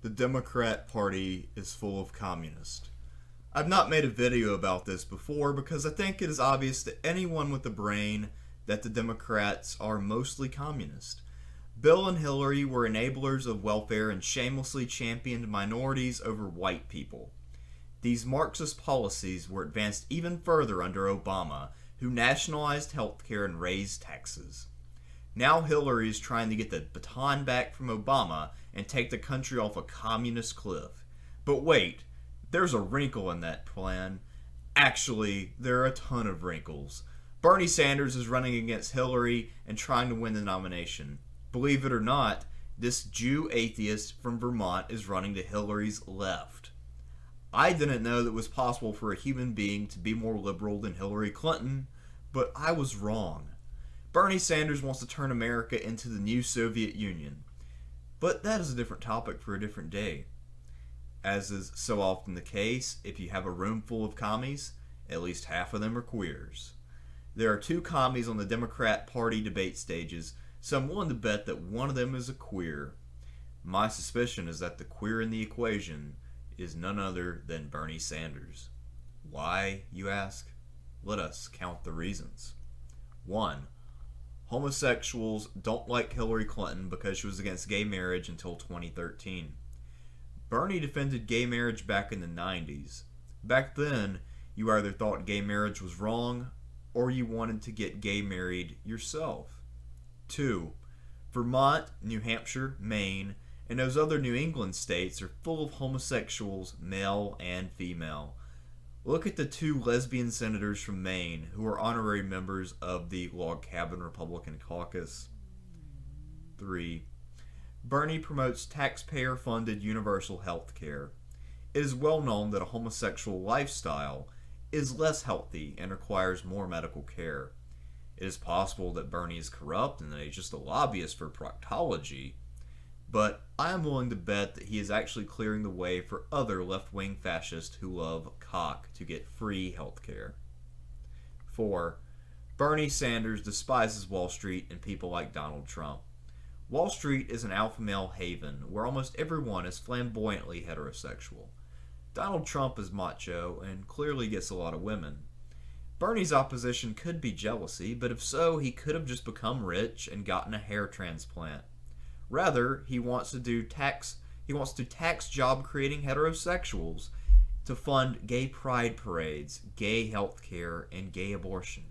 The Democrat Party is full of communists. I've not made a video about this before because I think it is obvious to anyone with a brain that the Democrats are mostly communist. Bill and Hillary were enablers of welfare and shamelessly championed minorities over white people. These Marxist policies were advanced even further under Obama, who nationalized healthcare and raised taxes. Now Hillary is trying to get the baton back from Obama and take the country off a communist cliff. But wait, there's a wrinkle in that plan. Actually, there are a ton of wrinkles. Bernie Sanders is running against Hillary and trying to win the nomination. Believe it or not, this Jew atheist from Vermont is running to Hillary's left. I didn't know that it was possible for a human being to be more liberal than Hillary Clinton, but I was wrong. Bernie Sanders wants to turn America into the new Soviet Union. But that is a different topic for a different day. As is so often the case, if you have a room full of commies, at least half of them are queers. There are two commies on the Democrat Party debate stages, so I'm willing to bet that one of them is a queer. My suspicion is that the queer in the equation is none other than Bernie Sanders. Why, you ask? Let us count the reasons. 1. Homosexuals don't like Hillary Clinton because she was against gay marriage until 2013. Bernie defended gay marriage back in the 90s. Back then, you either thought gay marriage was wrong or you wanted to get gay married yourself. 2. Vermont, New Hampshire, Maine, and those other New England states are full of homosexuals, male and female. Look at the two lesbian senators from Maine who are honorary members of the Log Cabin Republican Caucus. 3. Bernie promotes taxpayer-funded universal health care. It is well known that a homosexual lifestyle is less healthy and requires more medical care. It is possible that Bernie is corrupt and that he's just a lobbyist for proctology, but I am willing to bet that he is actually clearing the way for other left-wing fascists who love cock to get free health care. 4. Bernie Sanders despises Wall Street and people like Donald Trump. Wall Street is an alpha male haven where almost everyone is flamboyantly heterosexual. Donald Trump is macho and clearly gets a lot of women. Bernie's opposition could be jealousy, but if so, he could have just become rich and gotten a hair transplant. Rather, he wants to tax job-creating heterosexuals to fund gay pride parades, gay health care, and gay abortion.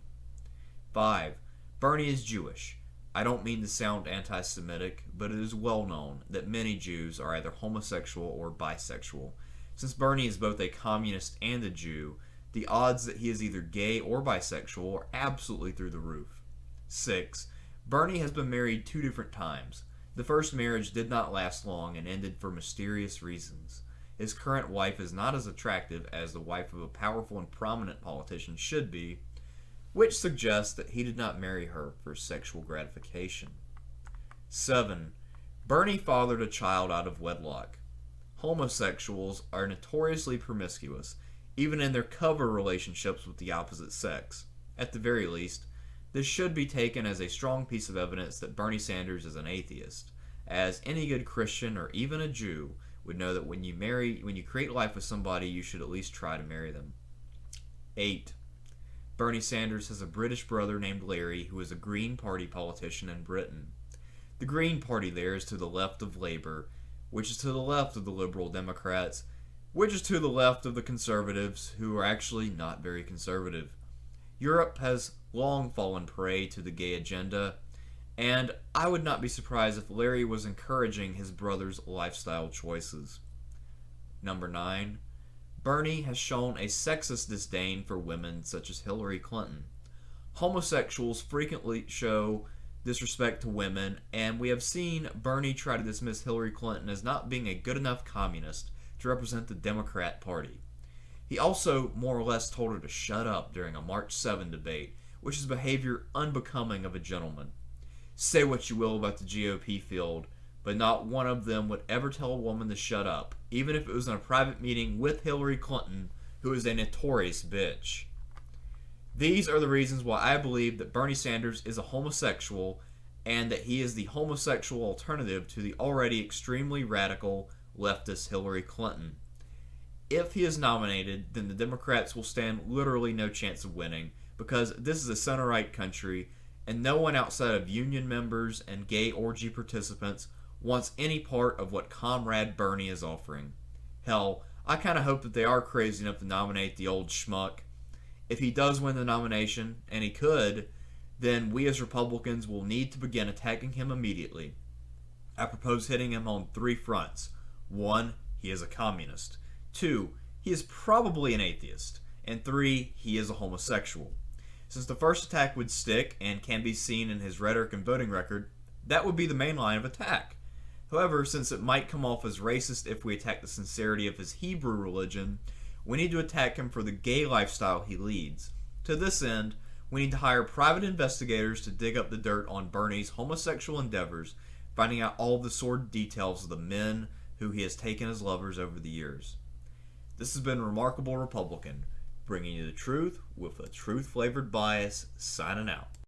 5. Bernie is Jewish. I don't mean to sound anti-Semitic, but it is well known that many Jews are either homosexual or bisexual. Since Bernie is both a communist and a Jew, the odds that he is either gay or bisexual are absolutely through the roof. 6. Bernie has been married 2 different times. The first marriage did not last long and ended for mysterious reasons. His current wife is not as attractive as the wife of a powerful and prominent politician should be, which suggests that he did not marry her for sexual gratification. 7. Bernie fathered a child out of wedlock. Homosexuals are notoriously promiscuous, even in their cover relationships with the opposite sex. At the very least, this should be taken as a strong piece of evidence that Bernie Sanders is an atheist, as any good Christian or even a Jew would know that when you create life with somebody, you should at least try to marry them. 8. Bernie Sanders has a British brother named Larry who is a Green Party politician in Britain. The Green Party there is to the left of Labour, which is to the left of the Liberal Democrats, which is to the left of the Conservatives, who are actually not very conservative. Europe has long fallen prey to the gay agenda, and I would not be surprised if Larry was encouraging his brother's lifestyle choices. Number 9. Bernie has shown a sexist disdain for women such as Hillary Clinton. Homosexuals frequently show disrespect to women, and we have seen Bernie try to dismiss Hillary Clinton as not being a good enough communist to represent the Democrat Party. He also more or less told her to shut up during a March 7 debate, which is behavior unbecoming of a gentleman. Say what you will about the GOP field, but not one of them would ever tell a woman to shut up, even if it was in a private meeting with Hillary Clinton, who is a notorious bitch. These are the reasons why I believe that Bernie Sanders is a homosexual and that he is the homosexual alternative to the already extremely radical leftist Hillary Clinton. If he is nominated, then the Democrats will stand literally no chance of winning, because this is a center-right country, and no one outside of union members and gay orgy participants wants any part of what Comrade Bernie is offering. Hell, I kind of hope that they are crazy enough to nominate the old schmuck. If he does win the nomination, and he could, then we as Republicans will need to begin attacking him immediately. I propose hitting him on 3 fronts. 1, he is a communist. 2, he is probably an atheist. And 3, he is a homosexual. Since the first attack would stick and can be seen in his rhetoric and voting record, that would be the main line of attack. However, since it might come off as racist if we attack the sincerity of his Hebrew religion, we need to attack him for the gay lifestyle he leads. To this end, we need to hire private investigators to dig up the dirt on Bernie's homosexual endeavors, finding out all the sordid details of the men who he has taken as lovers over the years. This has been Remarkable Republican, bringing you the truth with a truth-flavored bias, signing out.